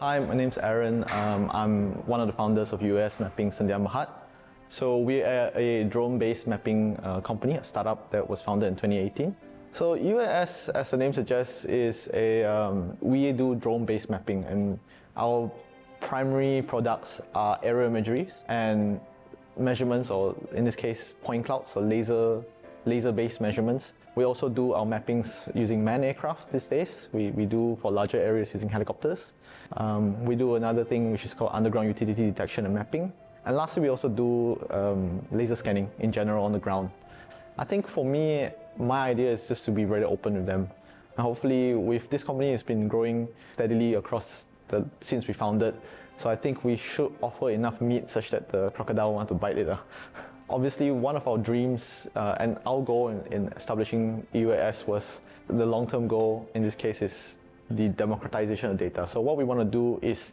Hi, my name's Aaron. I'm one of the founders of US Mapping Sandian Mahat. So we are a drone-based mapping company, a startup that was founded in 2018. So UAS, as the name suggests, is we do drone-based mapping, and our primary products are aerial imageries and measurements, or in this case, point clouds, or laser-based measurements. We also do our mappings using manned aircraft these days. We do for larger areas using helicopters. We do another thing which is called underground utility detection and mapping. And lastly, we also do laser scanning in general on the ground. I think for me, my idea is just to be very open with them. And hopefully, with this company, it's been growing steadily since we founded. So I think we should offer enough meat such that the crocodile want to bite it. Obviously, one of our dreams and our goal in establishing EUAS was the long-term goal, in this case, is the democratization of data. So what we want to do is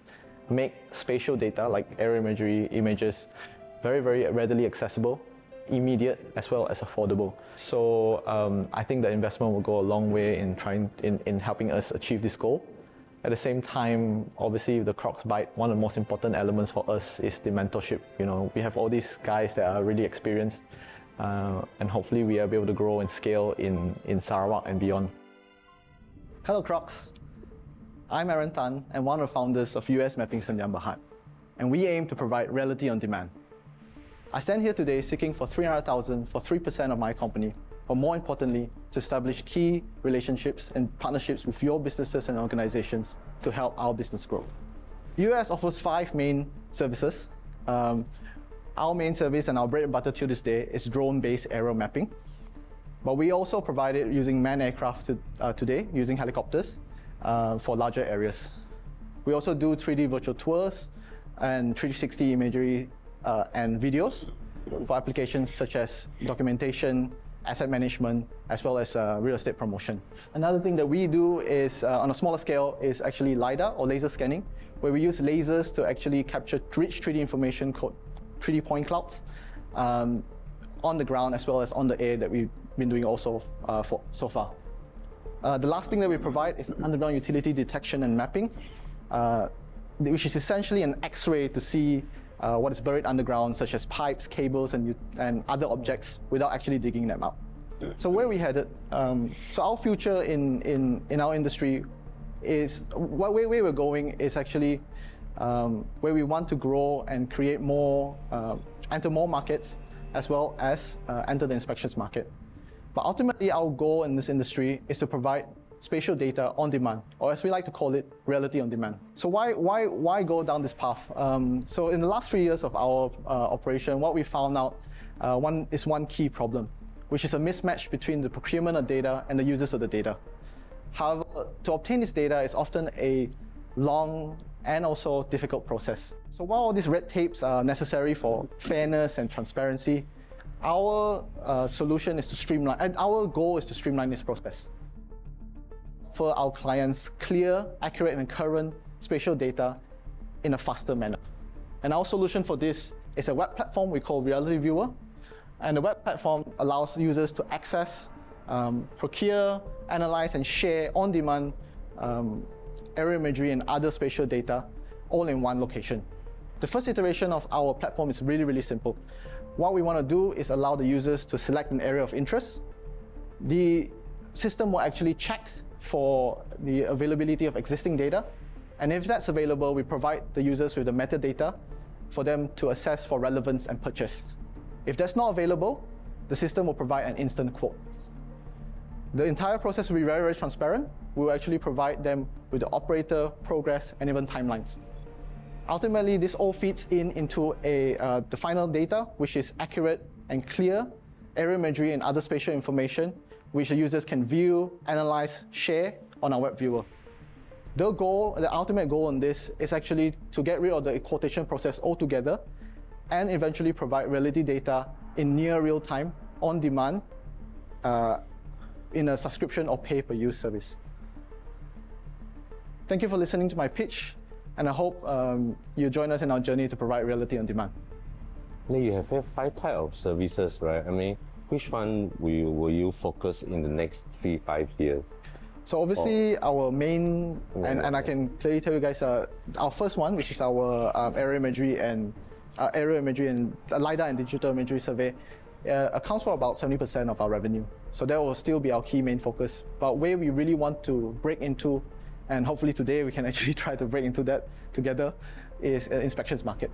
make spatial data like aerial imagery, images, very, very readily accessible, immediate, as well as affordable. So I think the investment will go a long way in helping us achieve this goal. At the same time, obviously, the Crocs Byte, one of the most important elements for us is the mentorship. You know, we have all these guys that are really experienced, and hopefully we are able to grow and scale in Sarawak and beyond. Hello, Crocs. I'm Aaron Tan, and one of the founders of US Mapping Sandian Mahat, and we aim to provide reality on demand. I stand here today seeking for 300,000 for 3% of my company, but more importantly, to establish key relationships and partnerships with your businesses and organizations to help our business grow. US offers 5 main services. Our main service and our bread and butter till this day is drone-based aerial mapping. But we also provide it using manned aircraft today, using helicopters for larger areas. We also do 3D virtual tours and 360 imagery and videos for applications such as documentation, asset management, as well as real estate promotion. Another thing that we do is, on a smaller scale, is actually LiDAR or laser scanning, where we use lasers to actually capture rich 3D information called 3D point clouds on the ground as well as on the air that we've been doing also so far. The last thing that we provide is underground utility detection and mapping, which is essentially an X-ray to see what is buried underground, such as pipes, cables, and other objects, without actually digging them out. So where we headed? So our future in our industry is, where we're going is actually where we want to grow and create more, enter more markets, as well as enter the inspections market. But ultimately, our goal in this industry is to provide spatial data on demand, or as we like to call it, reality on demand. So why go down this path? So in the last 3 years of our operation, what we found out one key problem, which is a mismatch between the procurement of data and the users of the data. However, to obtain this data is often a long and also difficult process. So while all these red tapes are necessary for fairness and transparency, our solution is to streamline, and our goal is to streamline this process for our clients clear, accurate, and current spatial data in a faster manner. And our solution for this is a web platform we call Reality Viewer. And the web platform allows users to access, procure, analyze, and share on-demand aerial imagery and other spatial data all in one location. The first iteration of our platform is really, really simple. What we want to do is allow the users to select an area of interest. The system will actually check for the availability of existing data. And if that's available, we provide the users with the metadata for them to assess for relevance and purchase. If that's not available, the system will provide an instant quote. The entire process will be very, very transparent. We will actually provide them with the operator, progress, and even timelines. Ultimately, this all feeds into the final data, which is accurate and clear aerial imagery and other spatial information, which the users can view, analyze, share on our web viewer. The ultimate goal on this is actually to get rid of the quotation process altogether and eventually provide reality data in near real time, on demand, in a subscription or pay-per-use service. Thank you for listening to my pitch, and I hope you join us in our journey to provide reality on demand. You have 5 types of services, right? I mean, which one will you focus in the next 3-5 years? So obviously our main, and I can clearly tell you guys, our first one, which is our aerial imagery and LiDAR and digital imagery survey, accounts for about 70% of our revenue. So that will still be our key main focus. But where we really want to break into, and hopefully today we can actually try to break into that together, is inspections market.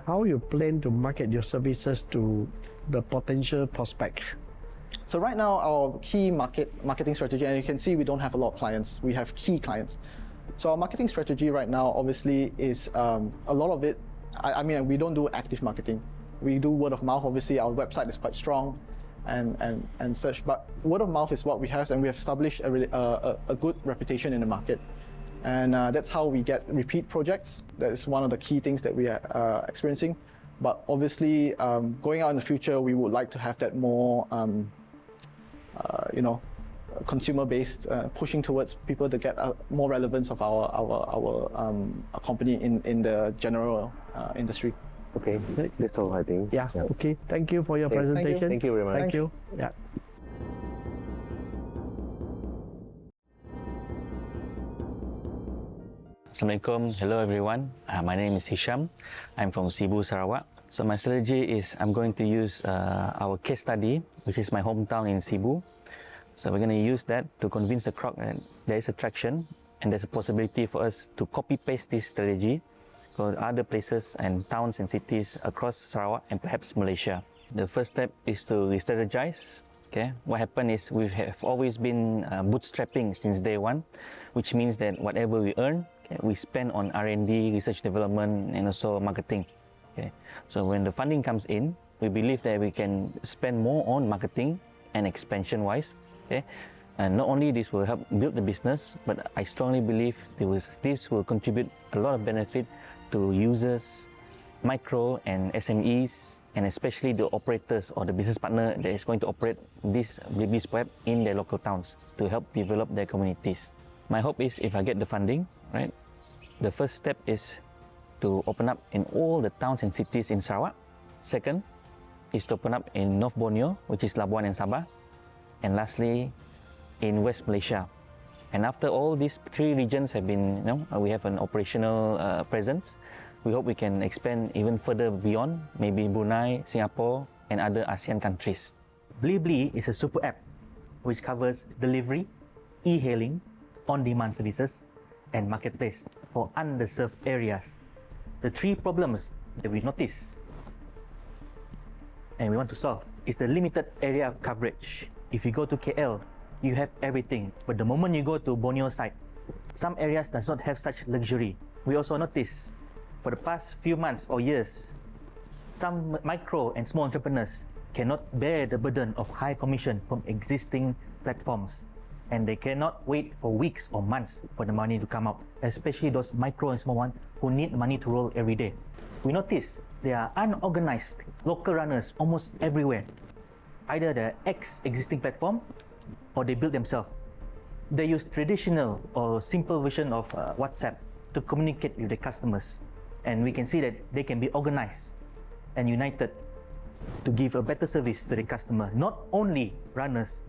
How you plan to market your services to the potential prospect? So right now, our key marketing strategy, and you can see we don't have a lot of clients, we have key clients. So our marketing strategy right now, obviously, is a lot of it, I mean, we don't do active marketing. We do word of mouth. Obviously, our website is quite strong and such, but word of mouth is what we have, and we have established a good reputation in the market. And that's how we get repeat projects. That is one of the key things that we are experiencing. But obviously, going out in the future, we would like to have that more, consumer-based, pushing towards people to get more relevance of our company in the general industry. Okay, that's all I think. Yeah. Okay. Thank you for your presentation. Thank you very much. Thank you. Yeah. Assalamualaikum. Hello everyone. My name is Hisham. I'm from Cebu, Sarawak. So my strategy is I'm going to use our case study, which is my hometown in Cebu. So we're going to use that to convince the Croc that there is attraction and there's a possibility for us to copy-paste this strategy to other places and towns and cities across Sarawak and perhaps Malaysia. The first step is to re-strategize. Okay, what happened is we have always been bootstrapping since day one, which means that whatever we earn, we spend on R&D, research development, and also marketing. Okay, so when the funding comes in, we believe that we can spend more on marketing and expansion-wise. Okay, and not only this will help build the business, but I strongly believe this will contribute a lot of benefit to users, micro and SMEs, and especially the operators or the business partner that is going to operate this Blibli's web in their local towns to help develop their communities. My hope is if I get the funding, right, the first step is to open up in all the towns and cities in Sarawak. Second is to open up in North Borneo, which is Labuan and Sabah. And lastly, in West Malaysia. And after all these three regions have been, we have an operational presence, we hope we can expand even further beyond, maybe Brunei, Singapore, and other ASEAN countries. Blibli is a super app which covers delivery, e-hailing, on-demand services, and marketplace for underserved areas. The three problems that we notice and we want to solve is the limited area coverage. If you go to KL, you have everything, but the moment you go to Borneo side, some areas does not have such luxury. We also notice for the past few months or years, some micro and small entrepreneurs cannot bear the burden of high commission from existing platforms, and they cannot wait for weeks or months for the money to come out, especially those micro and small ones who need money to roll every day. We notice there are unorganized local runners almost everywhere. Either the existing platform or they build themselves. They use traditional or simple version of WhatsApp to communicate with the customers. And we can see that they can be organized and united to give a better service to the customer. Not only runners,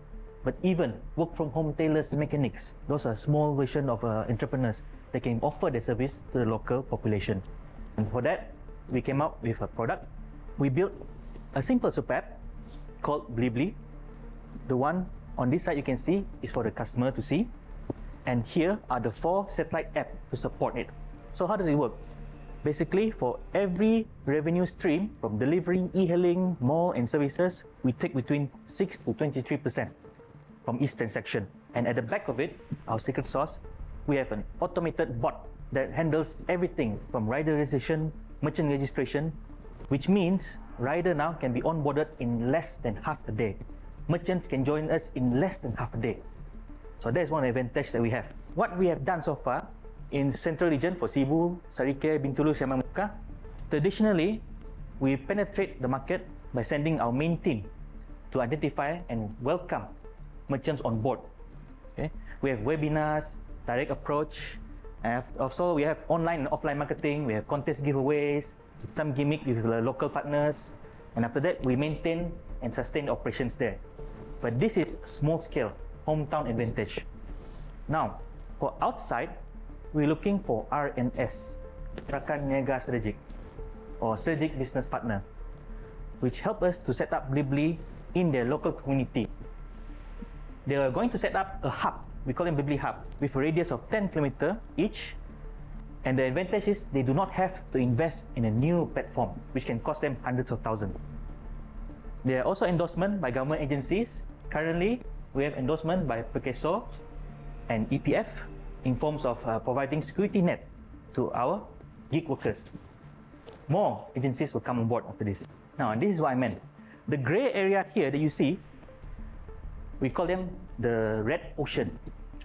but even work from home tailors, mechanics. Those are small version of entrepreneurs that can offer their service to the local population. And for that, we came up with a product. We built a simple super app called Blibli. The one on this side you can see is for the customer to see. And here are the 4 satellite apps to support it. So how does it work? Basically, for every revenue stream from delivery, e-hailing, mall and services, we take between 6 to 23% from each transaction. And at the back of it, our secret sauce, we have an automated bot that handles everything from rider registration, merchant registration, which means rider now can be onboarded in less than half a day. Merchants can join us in less than half a day. So that's one advantage that we have. What we have done so far in central region for Cebu, Sarike, Bintulu, Siamang Muka, traditionally we penetrate the market by sending our main team to identify and welcome merchants on board. Okay? We have webinars, direct approach, and also we have online and offline marketing, we have contest giveaways, some gimmick with the local partners, and after that we maintain and sustain operations there. But this is small scale, hometown advantage. Now, for outside, we're looking for RNS, Rakan Niaga Strategic, or Strategic Business Partner, which help us to set up Blibli in their local community. They are going to set up a hub, we call them Blibli Hub, with a radius of 10 km each. And the advantage is they do not have to invest in a new platform, which can cost them hundreds of thousands. They are also endorsement by government agencies. Currently, we have endorsement by PKSO and EPF in forms of providing security net to our gig workers. More agencies will come on board after this. Now, this is what I meant. The gray area here that you see, we call them the red ocean.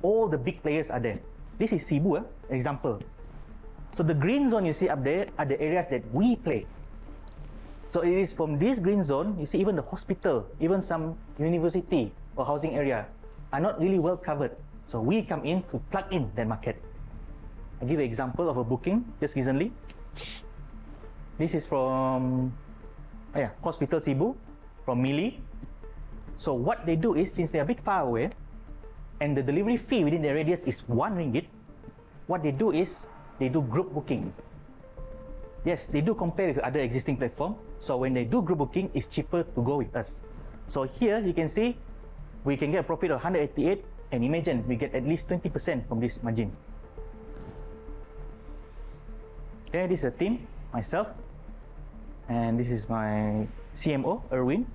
All the big players are there. This is Cebu, example. So the green zone you see up there are the areas that we play. So it is from this green zone, you see even the hospital, even some university or housing area are not really well covered. So we come in to plug in that market. I'll give an example of a booking just recently. This is from Hospital Cebu, from Mili. So what they do is, since they are a bit far away, and the delivery fee within the radius is 1 ringgit, what they do is, they do group booking. Yes, they do compare with other existing platform. So when they do group booking, it's cheaper to go with us. So here you can see, we can get a profit of 188, and imagine we get at least 20% from this margin. Okay, this is a team, myself, and this is my CMO, Erwin,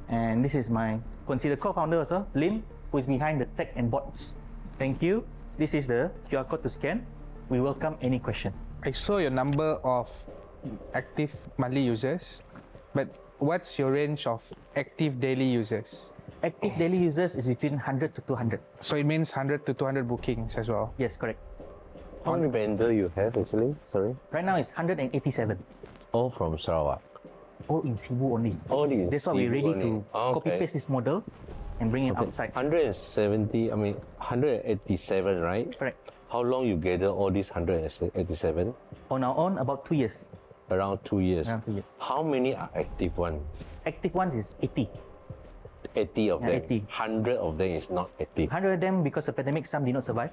and this is my considered co-founder also, Lin, who is behind the tech and bots. Thank you. This is the QR code to scan. We welcome any question. I saw your number of active monthly users, but what's your range of active daily users? Active daily users is between 100 to 200. So it means 100 to 200 bookings as well. Yes, correct. How many vendor you have actually? Sorry. Right now it's 187. All from Sarawak. All in Cebu only. All in That's why we're ready Cebu to only. copy paste this model and bring it outside. 170, I mean 187, right? Correct. How long you gather all these 187? On our own, about 2 years. Around 2 years. Around 2 years. How many are active ones? Active ones is 80. 80 of Yeah, them. 80. 100 of them is not active. 100 of them, because of pandemic, some did not survive.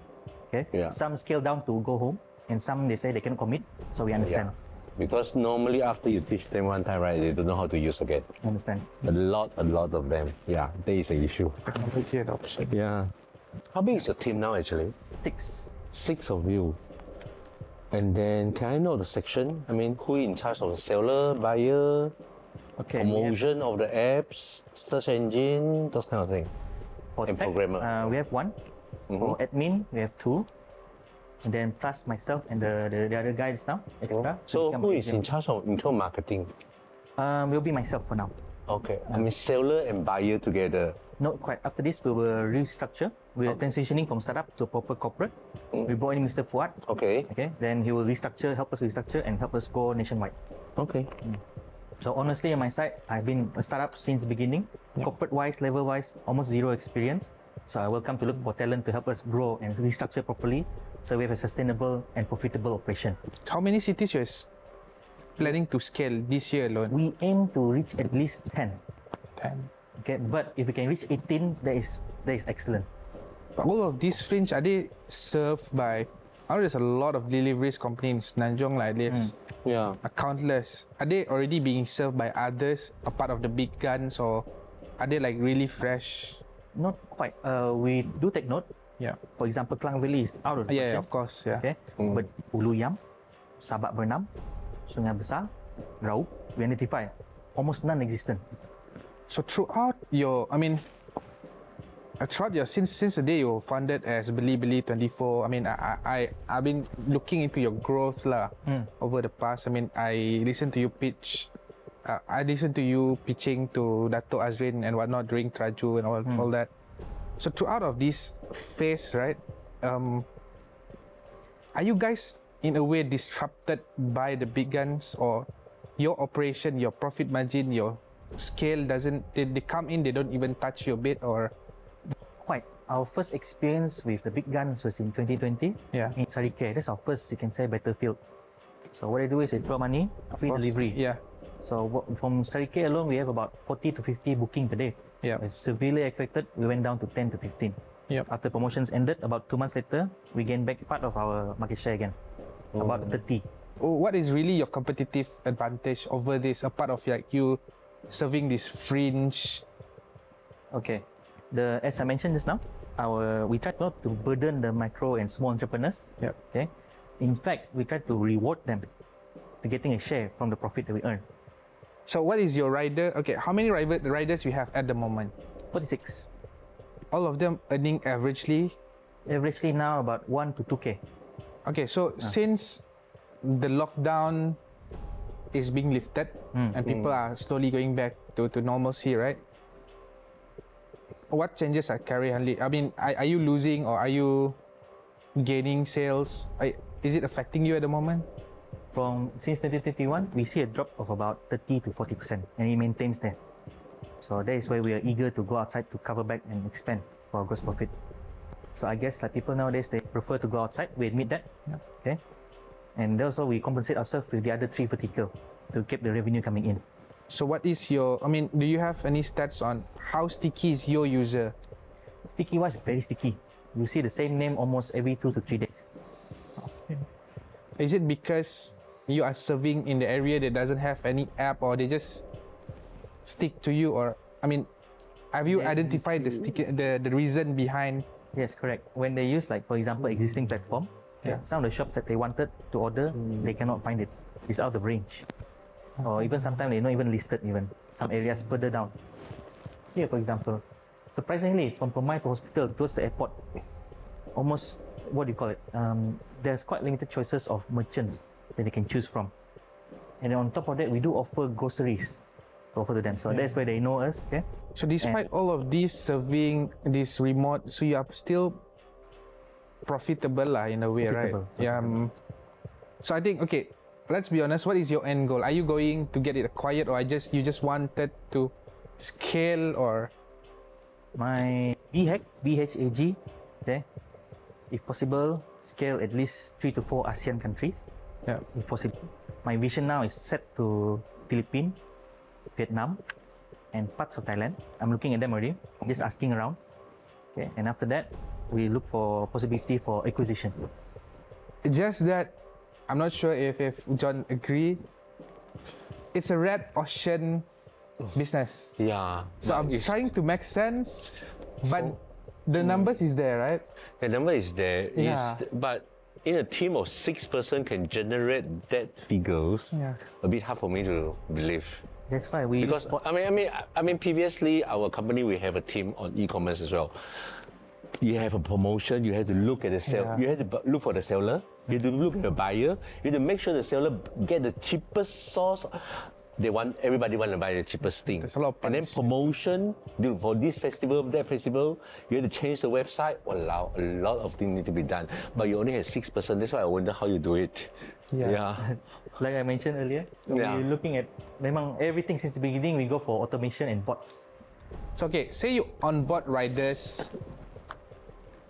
Okay. Yeah. Some scale down to go home, and some they say they cannot commit. So we understand. Because normally after you teach them one time, right, they don't know how to use again. Understand. A lot of them. Yeah, that is an issue. Technology adoption. Yeah. How big is your team now actually? 6. 6 of you. And then can I know the section? I mean, who in charge of the seller, buyer, Okay. promotion of the apps, search engine, those kind of things? For and tech, programmer. we have 1. For admin, we have 2. And then plus myself and the other guys now, extra. So become who an is in agent. charge of internal marketing? Will be myself for now. Okay. I mean, seller and buyer together. Not quite. After this, we will restructure. We are transitioning from startup to proper corporate. We brought in Mr. Fuad. Okay. Okay. Then he will restructure, help us restructure, and help us go nationwide. Okay. So honestly, on my side, I've been a startup since the beginning. Corporate-wise, level-wise, almost zero experience. So I will come to look for talent to help us grow and restructure properly, so we have a sustainable and profitable operation. How many cities you are planning to scale this year alone? We aim to reach at least 10. 10. Okay, but if we can reach 18, that is excellent. All of these fringe, are they served by, I know there's a lot of deliveries companies in Nanjong like this. Yeah. Countless. Are they already being served by others, a part of the big guns, or are they like really fresh? Not quite. We do take note. Yeah. For example, Klang Valley is out of the Yeah, question. of course. Yeah. Okay. But Ulu Yam, Sabak Bernam, Sungai Besar, Raup, we identify almost non-existent. So throughout your, since the day you founded as Beli 24, I've been looking into your growth over the past. I listened to you pitch. I listened to you pitching to Dato Azrin and whatnot during Traju and all that. So throughout of this phase, right? Are you guys in a way disrupted by the big guns, or your operation, your profit margin, your scale doesn't? They come in, they don't even touch your bit, or? Quite. Our first experience with the big guns was in 2020. Yeah. In Sarike. That's our first, you can say, battlefield. So what I do is I throw money, free delivery. Yeah. So from Sarike alone, we have about 40 to 50 booking per day. Yeah. It's severely affected. We went down to 10 to 15. Yep. After promotions ended, about 2 months later, we gained back part of our market share again, about 30. What is really your competitive advantage over this, apart of like you serving this fringe? Okay, as I mentioned just now, we try not to burden the micro and small entrepreneurs. Yep. Okay, in fact, we try to reward them to getting a share from the profit that we earn. So what is your rider? Okay, how many riders you have at the moment? 46. All of them earning averagely? Averagely now about 1 to 2K. Okay, so since the lockdown is being lifted and people are slowly going back to normalcy, right? What changes are currently? I mean, are you losing or are you gaining sales? Is it affecting you at the moment? Since 2021, we see a drop of about 30 to 40%, and it maintains there. So that is why we are eager to go outside to cover back and expand for our gross profit. So I guess like people nowadays, they prefer to go outside. We admit that. Yeah. Okay. And also we compensate ourselves with the other 3 vertical to keep the revenue coming in. So what is your, I mean, do you have any stats on how sticky is your user? Sticky wise, very sticky. You see the same name almost every 2 to 3 days. Is it because you are serving in the area that doesn't have any app, or they just stick to you? Or, I mean, have you identified the reason behind? Yes, correct. When they use, like, for example, existing platform, some of the shops that they wanted to order, they cannot find it. It's out of range. Or even sometimes they're not even listed even. Some areas further down. Here, for example, surprisingly, from Permai to hospital towards the airport, almost, what do you call it? There's quite limited choices of merchants that they can choose from. And then on top of that, we do offer groceries to offer to them. So that's where they know us. Okay? So despite all of this serving this remote, so you are still profitable in a way, right? Yeah. So I think, okay, let's be honest, what is your end goal? Are you going to get it acquired, or you just wanted to scale? Or my BHAG, okay, if possible, scale at least 3 to 4 ASEAN countries. Yeah. If possible. My vision now is set to Philippines, Vietnam, and parts of Thailand. I'm looking at them already, just asking around. Okay, and after that, we look for possibility for acquisition. Just that, I'm not sure if John agree. It's a red ocean business. Yeah. So I'm trying to make sense, but the numbers is there, right? The number is there. Yeah. But in a team of 6 person can generate that figures. Yeah. A bit hard for me to believe. That's why we Because I mean, previously our company we have a team on e-commerce as well. You have a promotion. You have to look at the sale. Yeah. You have to look for the seller. You have to look at the buyer. You have to make sure the seller get the cheapest source. Everybody want to buy the cheapest thing. There's a lot of and then promotion for this festival, that festival. You have to change the website. Wow, a lot of things need to be done. But you only have 6 person. That's why I wonder how you do it. Yeah. like I mentioned earlier, we're looking at everything since the beginning. We go for automation and bots. So okay, say you onboard riders,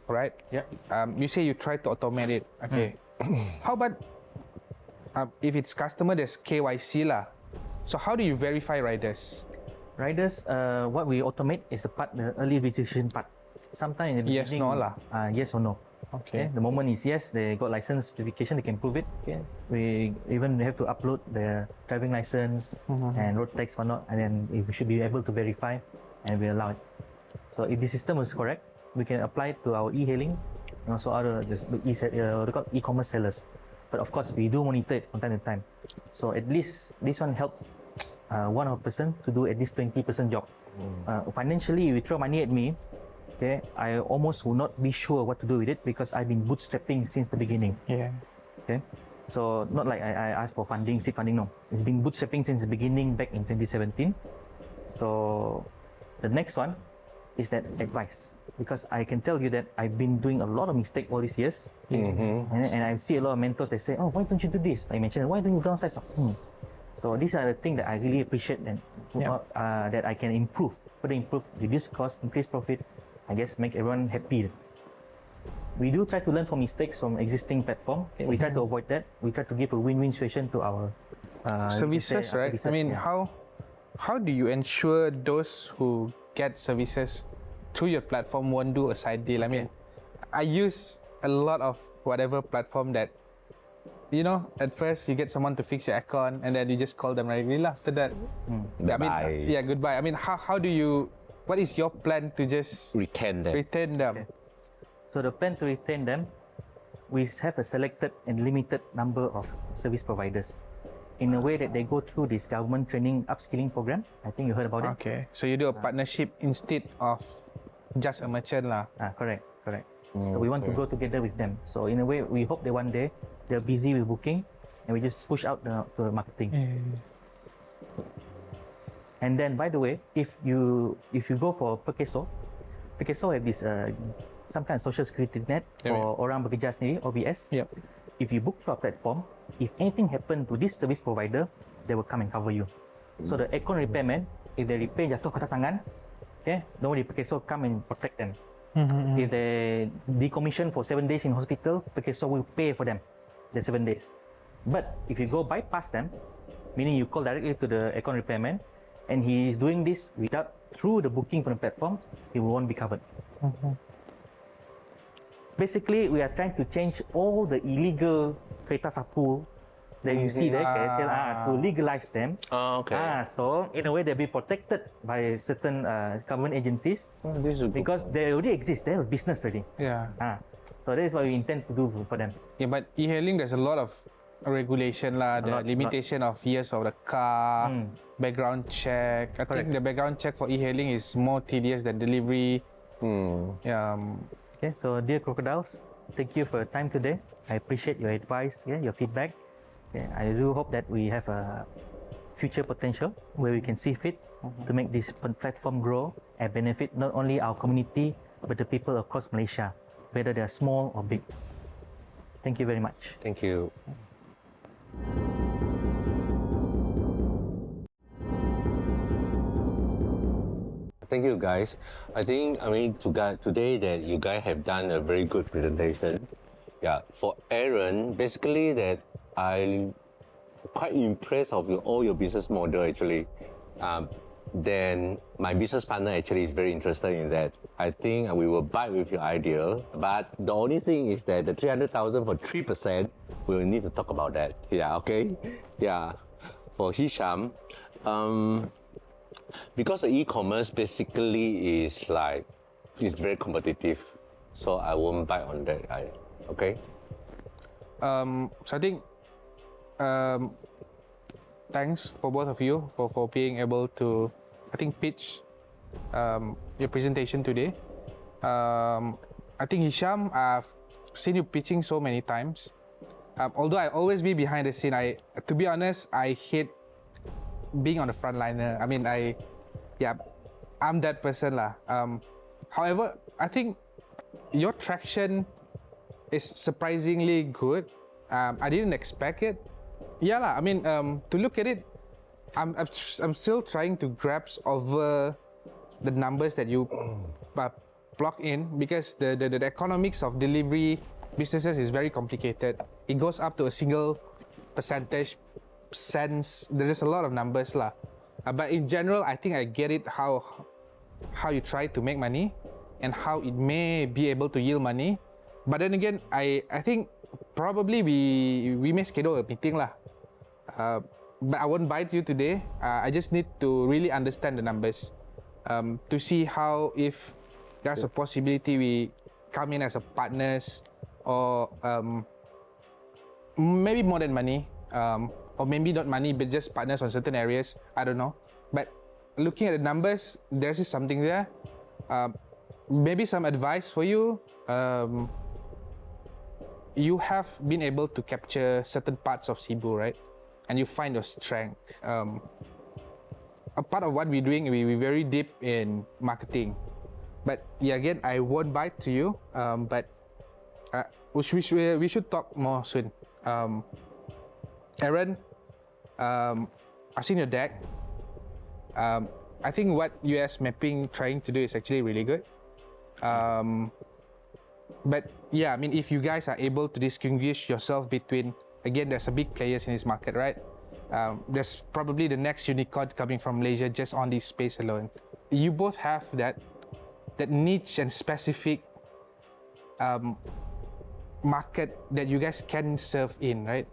right? Yeah. You say you try to automate it. Okay. How about if it's customer, there's KYC lah. So how do you verify riders? Riders, what we automate is the early registration part. Sometimes in the Yes, beginning, no lah. Yes or no. Okay. The moment is yes, they got license certification, they can prove it. Okay. We even have to upload their driving license and road tax or not, and then we should be able to verify, and we allow it. So if the system is correct, we can apply it to our e-hailing and also other e-commerce sellers. But of course, we do monitor it from time to time. So at least this one help one person to do at least 20% job. Financially, if you throw money at me, okay, I almost will not be sure what to do with it because I've been bootstrapping since the beginning. Yeah. Okay. So not like I asked for funding, seed funding, no. It's been bootstrapping since the beginning back in 2017. So the next one is that advice. Because I can tell you that I've been doing a lot of mistakes all these years. And I see a lot of mentors that say, oh, why don't you do this? I mentioned, why don't you downsize? So these are the things that I really appreciate and that I can improve, further improve, reduce cost, increase profit, I guess make everyone happy. We do try to learn from mistakes from existing platform. Okay? We try to avoid that. We try to give a win-win situation to our services, right? Services, I mean, how do you ensure those who get services through your platform won't do a side deal. I mean, I use a lot of whatever platform that, you know, at first you get someone to fix your aircon and then you just call them regularly. After that, Goodbye. yeah, goodbye. I mean, how do you, what is your plan to just Retain them. retain them? So the plan to retain them, we have a selected and limited number of service providers in a way that they go through this government training upskilling program. I think you heard about it. Okay, so you do a partnership instead of just a merchant lah. Correct. So we want to go together with them. So in a way, we hope that one day they're busy with booking and we just push out the marketing. And then, by the way, if you go for Pekeso have this some kind of social security net for orang bekerja sendiri, OBS. Yep. If you book through our platform, if anything happen to this service provider, they will come and cover you. So the aircon repairman, if they repair jatuh patah tangan, okay, nobody Pekeso come and protect them. If they decommission for 7 days in hospital, Pekeso will pay for them the 7 days. But if you go bypass them, meaning you call directly to the aircon repairman, and he is doing this through the booking from the platform, he won't be covered. Basically, we are trying to change all the illegal kereta sapu that you see there, to legalize them. Okay. So in a way, they'll be protected by certain government agencies because they already exist. They have a business already. Yeah. So that is what we intend to do for them. Yeah, but e-hailing, there's a lot of regulation lah, the limitation of years of the car, background check. I think the background check for e-hailing is more tedious than delivery. Okay, so dear crocodiles, thank you for your time today. I appreciate your advice, your feedback. I do hope that we have a future potential where we can see fit to make this platform grow and benefit not only our community but the people across Malaysia, whether they are small or big. Thank you very much. Thank you. Thank you, guys. I mean, today that you guys have done a very good presentation. Yeah, for Aaron, basically that I'm quite impressed of all your business model actually. Then my business partner actually is very interested in that. I think we will buy with your idea, but the only thing is that the 300,000 for 3%, we will need to talk about that. Yeah, okay? Yeah. For Hisham, because the e-commerce basically is very competitive, so I won't buy on that. Okay? So I think thanks for both of you for being able to, I think, pitch your presentation today. I think Hisham, I've seen you pitching so many times. Although I always be behind the scene, to be honest, I hate being on the front liner. I mean, I'm that person lah. However, I think your traction is surprisingly good. I didn't expect it. Yeah lah. I mean, to look at it, I'm still trying to grasp over the numbers that you plug in, because the economics of delivery businesses is very complicated. It goes up to a single percentage sense. There is a lot of numbers lah. But in general, I think I get it how you try to make money and how it may be able to yield money. But then again, I think probably we may schedule a meeting lah. But I won't bite you today. I just need to really understand the numbers to see how, if there's a possibility we come in as a partners, or maybe more than money, or maybe not money but just partners on certain areas. I don't know. But looking at the numbers, there's just something there. Maybe some advice for you. You have been able to capture certain parts of Cebu, right? And you find your strength. A part of what we're doing, we're very deep in marketing. But yeah, again, I won't bite to you. But we should talk more soon. Aaron, I've seen your deck. I think what US Mapping trying to do is actually really good. But yeah, I mean, if you guys are able to distinguish yourself between, again, there's a big players in this market, right? There's probably the next unicorn coming from Malaysia just on this space alone. You both have that that niche and specific market that you guys can serve in, right?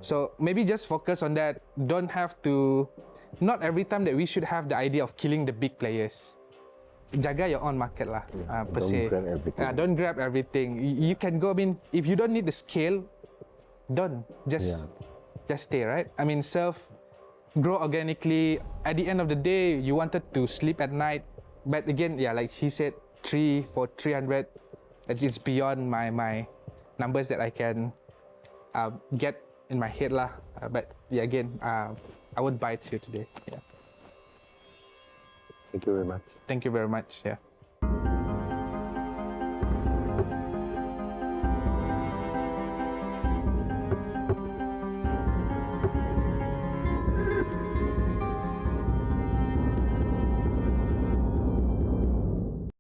So maybe just focus on that. Don't have to, not every time that we should have the idea of killing the big players. Jaga your own market lah, per se. Don't grab everything. Don't grab everything. You can go, I mean, if you don't need the scale, don't. Just stay, right? I mean, serve, grow organically. At the end of the day, you wanted to sleep at night. But again, yeah, like he said, 3 for 300, it's beyond my numbers that I can get in my head lah. But yeah, again, I would buy it here today. Yeah. Thank you very much. Thank you very much. Yeah.